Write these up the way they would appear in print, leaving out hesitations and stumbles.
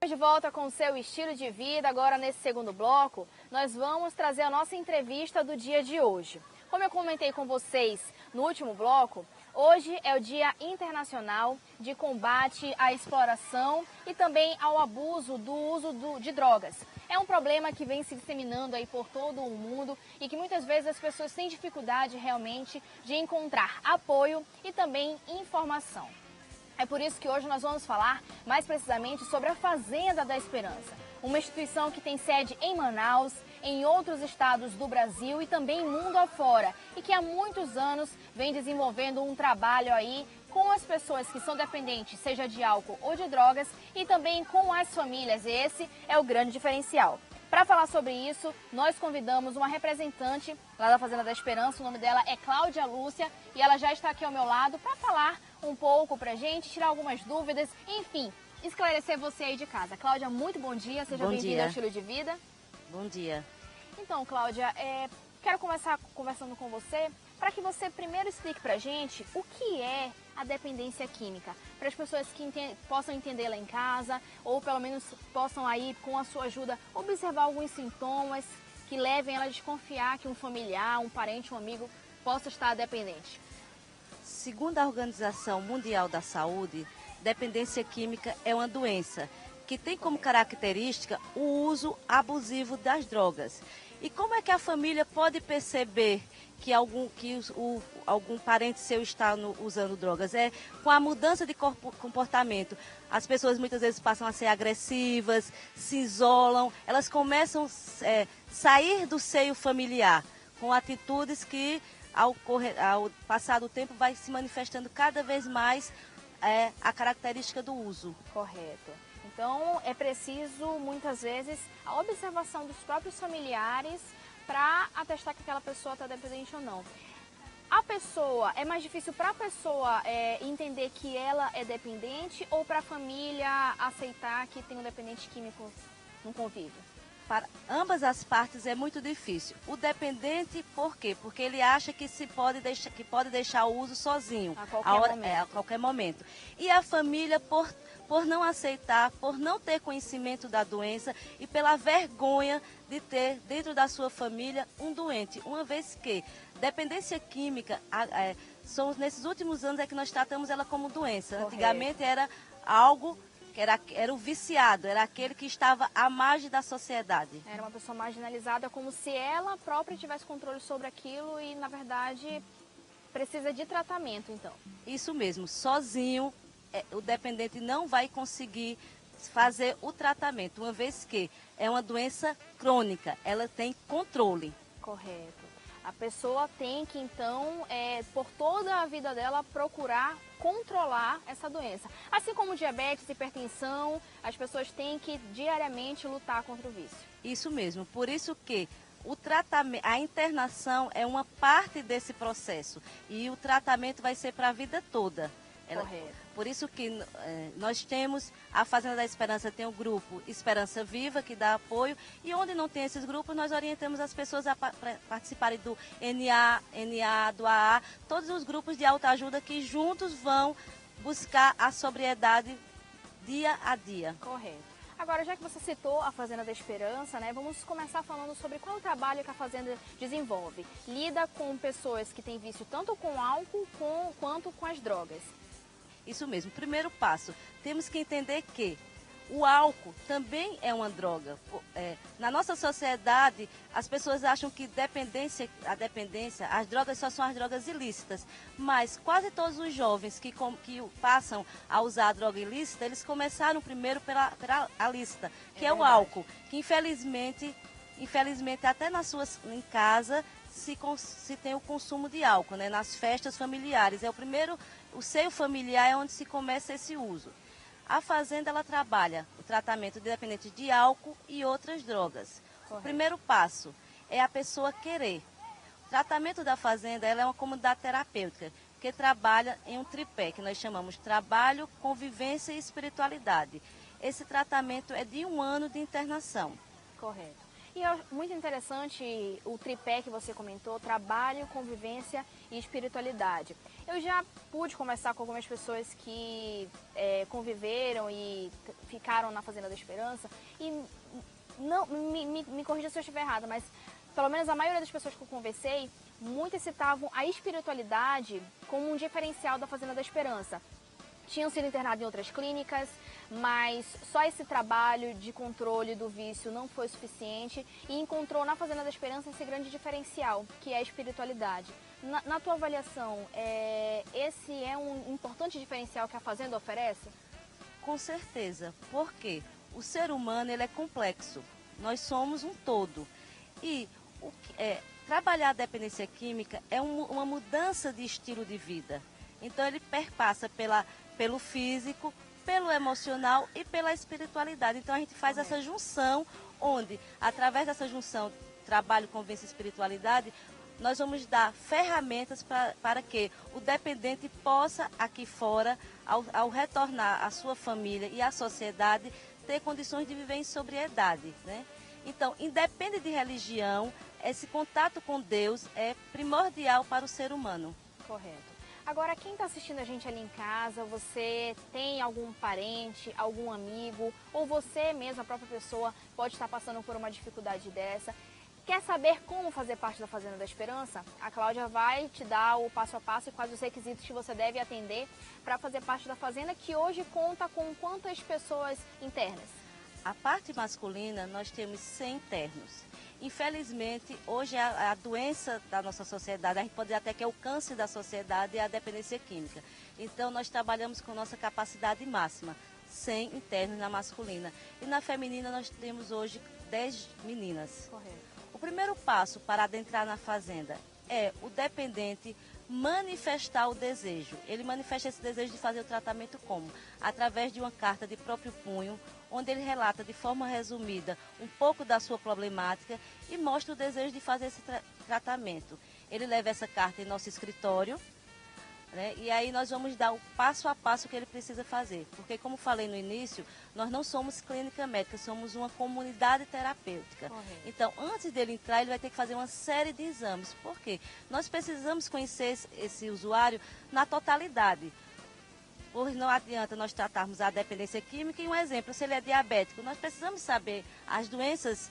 De volta com o seu estilo de vida, agora nesse segundo bloco, nós vamos trazer a nossa entrevista do dia de hoje. Como eu comentei com vocês no último bloco, hoje é o Dia Internacional de Combate à Exploração e também ao abuso do uso de drogas. É um problema que vem se disseminando aí por todo o mundo e que muitas vezes as pessoas têm dificuldade realmente de encontrar apoio e também informação. É por isso que hoje nós vamos falar mais precisamente sobre a Fazenda da Esperança, uma instituição que tem sede em Manaus, em outros estados do Brasil e também mundo afora, e que há muitos anos vem desenvolvendo um trabalho aí com as pessoas que são dependentes, seja de álcool ou de drogas, e também com as famílias. Esse é o grande diferencial. Para falar sobre isso, nós convidamos uma representante lá da Fazenda da Esperança, o nome dela é Cláudia Lúcia, e ela já está aqui ao meu lado para falar um pouco para a gente, tirar algumas dúvidas, enfim, esclarecer você aí de casa. Cláudia, muito bom dia, seja bem-vinda ao Estilo de Vida. Bom dia. Então, Cláudia, quero começar conversando com você para que você primeiro explique para a gente o que é a dependência química, para as pessoas que possam entendê-la em casa ou pelo menos possam aí, com a sua ajuda, observar alguns sintomas que levem ela a desconfiar que um familiar, um parente, um amigo possa estar dependente. Segundo a Organização Mundial da Saúde, dependência química é uma doença que tem como característica o uso abusivo das drogas. E como é que a família pode perceber que algum parente seu está usando drogas? É com a mudança de comportamento. As pessoas muitas vezes passam a ser agressivas, se isolam, elas começam a sair do seio familiar com atitudes que, ao passar do tempo, vai se manifestando cada vez mais a característica do uso. Correto. Então, é preciso, muitas vezes, a observação dos próprios familiares para atestar que aquela pessoa está dependente ou não. É mais difícil para a pessoa entender que ela é dependente ou para a família aceitar que tem um dependente químico no convívio? Para ambas as partes é muito difícil. O dependente, por quê? Porque ele acha que pode deixar o uso sozinho, a qualquer momento. E a família, por não aceitar, por não ter conhecimento da doença e pela vergonha de ter dentro da sua família um doente. Uma vez que dependência química, nesses últimos anos é que nós tratamos ela como doença. Correto. Antigamente era algo que era o viciado, era aquele que estava à margem da sociedade. Era uma pessoa marginalizada, como se ela própria tivesse controle sobre aquilo e, na verdade, precisa de tratamento, então. Isso mesmo, sozinho o dependente não vai conseguir fazer o tratamento, uma vez que é uma doença crônica, ela tem controle. Correto. A pessoa tem que, então, por toda a vida dela, procurar controlar essa doença. Assim como diabetes, hipertensão, as pessoas têm que diariamente lutar contra o vício. Isso mesmo, por isso que a internação é uma parte desse processo e o tratamento vai ser para a vida toda. Correto. Por isso que nós temos, a Fazenda da Esperança tem o grupo Esperança Viva, que dá apoio, e onde não tem esses grupos, nós orientamos as pessoas a participarem do NA, do AA, todos os grupos de autoajuda que juntos vão buscar a sobriedade dia a dia. Correto. Agora, já que você citou a Fazenda da Esperança, né, vamos começar falando sobre qual é o trabalho que a Fazenda desenvolve. Lida com pessoas que têm vício tanto com álcool quanto com as drogas. Isso mesmo. Primeiro passo, temos que entender que o álcool também é uma droga. Na nossa sociedade, as pessoas acham que as drogas só são as drogas ilícitas. Mas quase todos os jovens que passam a usar a droga ilícita, eles começaram primeiro pela lícita, que é o álcool. Que infelizmente até em casa, se tem o consumo de álcool, né? Nas festas familiares. O seio familiar é onde se começa esse uso. A Fazenda, ela trabalha o tratamento de dependentes de álcool e outras drogas. Correto. O primeiro passo é a pessoa querer. O tratamento da Fazenda, ela é uma comunidade terapêutica que trabalha em um tripé, que nós chamamos trabalho, convivência e espiritualidade. Esse tratamento é de 1 ano de internação. Correto. E é muito interessante o tripé que você comentou, trabalho, convivência e espiritualidade. Eu já pude conversar com algumas pessoas que conviveram e ficaram na Fazenda da Esperança e não me corrija se eu estiver errada, mas pelo menos a maioria das pessoas que eu conversei, muitas citavam a espiritualidade como um diferencial da Fazenda da Esperança. Tinham sido internados em outras clínicas, mas só esse trabalho de controle do vício não foi suficiente e encontrou na Fazenda da Esperança esse grande diferencial, que é a espiritualidade. Na tua avaliação, esse é um importante diferencial que a Fazenda oferece? Com certeza, porque o ser humano ele é complexo, nós somos um todo. E trabalhar a dependência química é uma mudança de estilo de vida. Então ele perpassa pelo físico, pelo emocional e pela espiritualidade. Então a gente faz essa junção, onde através dessa junção, trabalho, convivência e espiritualidade, nós vamos dar ferramentas para que o dependente possa, aqui fora, ao retornar à sua família e à sociedade, ter condições de viver em sobriedade, né? Então, independente de religião, esse contato com Deus é primordial para o ser humano. Correto. Agora, quem está assistindo a gente ali em casa, você tem algum parente, algum amigo, ou você mesmo, a própria pessoa, pode estar passando por uma dificuldade dessa. Quer saber como fazer parte da Fazenda da Esperança? A Cláudia vai te dar o passo a passo e quais os requisitos que você deve atender para fazer parte da Fazenda, que hoje conta com quantas pessoas internas? A parte masculina, nós temos 100 internos. Infelizmente, hoje a doença da nossa sociedade, a gente pode dizer até que é o câncer da sociedade, é a dependência química. Então, nós trabalhamos com nossa capacidade máxima, 100 internos na masculina. E na feminina, nós temos hoje 10 meninas. Correto. O primeiro passo para adentrar na fazenda é o dependente manifestar o desejo. Ele manifesta esse desejo de fazer o tratamento como? Através de uma carta de próprio punho, onde ele relata de forma resumida um pouco da sua problemática e mostra o desejo de fazer esse tratamento. Ele leva essa carta em nosso escritório, né? E aí nós vamos dar o passo a passo que ele precisa fazer. Porque, como falei no início, nós não somos clínica médica, somos uma comunidade terapêutica. Correto. Então, antes dele entrar, ele vai ter que fazer uma série de exames. Por quê? Nós precisamos conhecer esse usuário na totalidade. Pois não adianta nós tratarmos a dependência química. E um exemplo, se ele é diabético, nós precisamos saber as doenças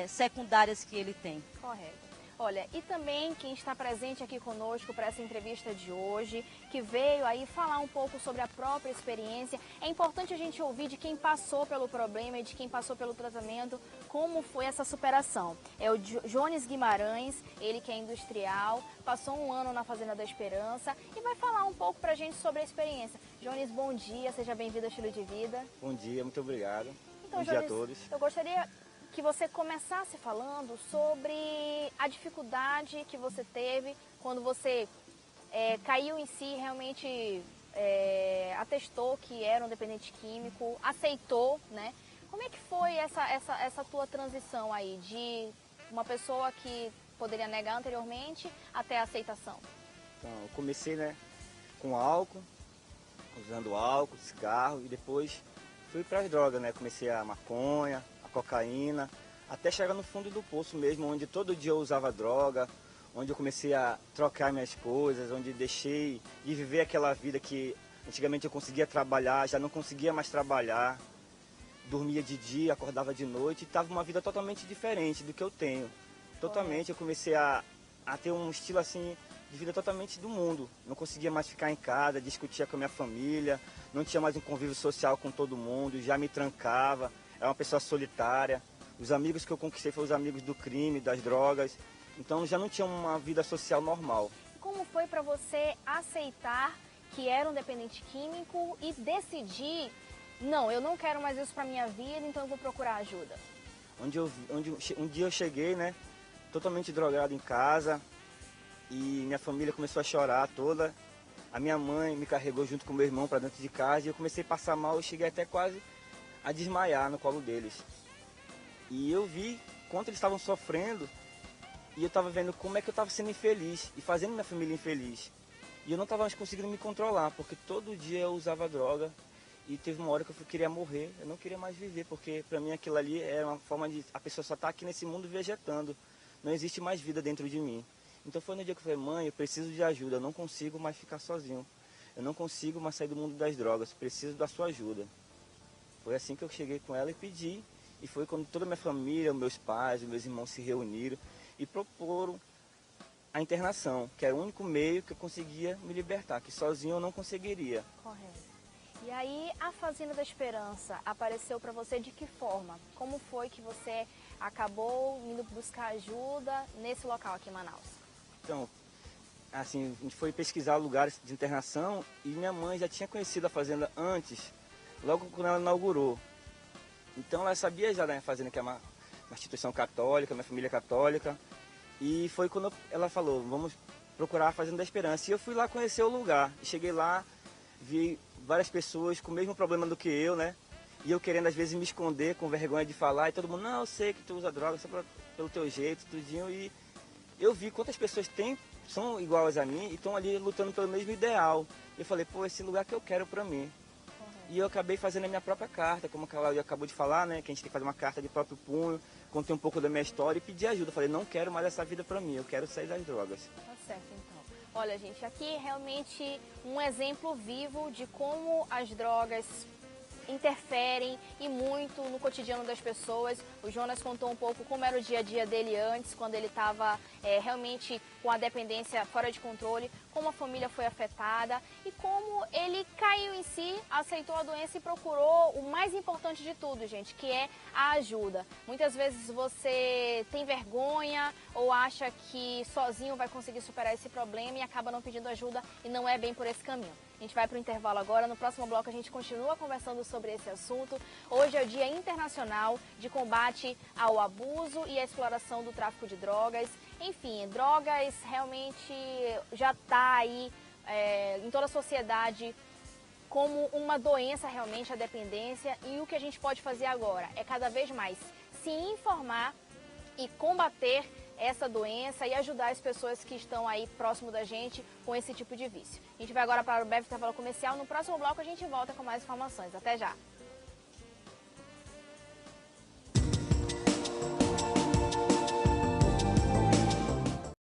secundárias que ele tem. Correto. Olha, e também quem está presente aqui conosco para essa entrevista de hoje, que veio aí falar um pouco sobre a própria experiência. É importante a gente ouvir de quem passou pelo problema e de quem passou pelo tratamento, como foi essa superação. É o Jones Guimarães, ele que é industrial, passou um ano na Fazenda da Esperança e vai falar um pouco para a gente sobre a experiência. Jones, bom dia, seja bem-vindo ao Estilo de Vida. Bom dia, muito obrigado. Então, bom Jones, dia a todos. Eu gostaria que você começasse falando sobre a dificuldade que você teve quando você caiu em si, realmente atestou que era um dependente químico, aceitou, né? Como é que foi essa tua transição aí de uma pessoa que poderia negar anteriormente até a aceitação? Então, eu comecei, né, com álcool, usando álcool, cigarro e depois fui para as drogas, né? Comecei a maconha, cocaína, até chegar no fundo do poço mesmo, onde todo dia eu usava droga, onde eu comecei a trocar minhas coisas, onde deixei de viver aquela vida que antigamente eu conseguia trabalhar, já não conseguia mais trabalhar, dormia de dia, acordava de noite, e estava uma vida totalmente diferente do que eu tenho. Totalmente, eu comecei a ter um estilo assim de vida totalmente do mundo. Não conseguia mais ficar em casa, discutia com a minha família, não tinha mais um convívio social com todo mundo, já me trancava. Era uma pessoa solitária. Os amigos que eu conquistei foram os amigos do crime, das drogas. Então já não tinha uma vida social normal. Como foi para você aceitar que era um dependente químico e decidir, não, eu não quero mais isso para minha vida, então eu vou procurar ajuda? Um dia eu cheguei, né, totalmente drogado em casa e minha família começou a chorar toda. A minha mãe me carregou junto com meu irmão para dentro de casa e eu comecei a passar mal. Eu cheguei até quase a desmaiar no colo deles. E eu vi quanto eles estavam sofrendo e eu estava vendo como é que eu estava sendo infeliz e fazendo minha família infeliz. E eu não estava mais conseguindo me controlar, porque todo dia eu usava droga E teve uma hora que eu queria morrer, eu não queria mais viver, porque para mim aquilo ali era uma forma de... A pessoa só está aqui nesse mundo vegetando, não existe mais vida dentro de mim. Então foi no dia que eu falei, mãe, eu preciso de ajuda, eu não consigo mais ficar sozinho. Eu não consigo mais sair do mundo das drogas, preciso da sua ajuda. Foi assim que eu cheguei com ela e pedi. E foi quando toda a minha família, meus pais, meus irmãos se reuniram e proporam a internação, que era o único meio que eu conseguia me libertar, que sozinho eu não conseguiria. Correto. E aí a Fazenda da Esperança apareceu para você de que forma? Como foi que você acabou indo buscar ajuda nesse local aqui em Manaus? Então, assim, a gente foi pesquisar lugares de internação e minha mãe já tinha conhecido a fazenda antes, logo quando ela inaugurou. Então ela sabia já da minha fazenda, que é uma instituição católica, minha família é católica. E foi quando ela falou, vamos procurar a Fazenda da Esperança. E eu fui lá conhecer o lugar. E cheguei lá, vi várias pessoas com o mesmo problema do que eu, né? E eu querendo às vezes me esconder, com vergonha de falar. E todo mundo, não, eu sei que tu usa droga só pelo teu jeito, tudinho. E eu vi quantas pessoas são iguais a mim e estão ali lutando pelo mesmo ideal. E eu falei, pô, esse lugar que eu quero pra mim. E eu acabei fazendo a minha própria carta, como a Cláudia acabou de falar, né? Que a gente tem que fazer uma carta de próprio punho, contei um pouco da minha história e pedi ajuda. Eu falei, não quero mais essa vida pra mim, eu quero sair das drogas. Tá certo, então. Olha, gente, aqui é realmente um exemplo vivo de como as drogas interferem e muito no cotidiano das pessoas. O Jonas contou um pouco como era o dia a dia dele antes, quando ele estava realmente com a dependência fora de controle, como a família foi afetada e como ele caiu em si, aceitou a doença e procurou o mais importante de tudo, gente, que é a ajuda. Muitas vezes você tem vergonha ou acha que sozinho vai conseguir superar esse problema e acaba não pedindo ajuda e não é bem por esse caminho. A gente vai para o intervalo agora, no próximo bloco a gente continua conversando sobre esse assunto. Hoje é o Dia Internacional de Combate ao Abuso e à Exploração do Tráfico de Drogas. Enfim, drogas realmente já está aí em toda a sociedade como uma doença realmente, a dependência. E o que a gente pode fazer agora é cada vez mais se informar e combater essa doença e ajudar as pessoas que estão aí próximo da gente com esse tipo de vício. A gente vai agora para o breve intervalo comercial. No próximo bloco a gente volta com mais informações. Até já!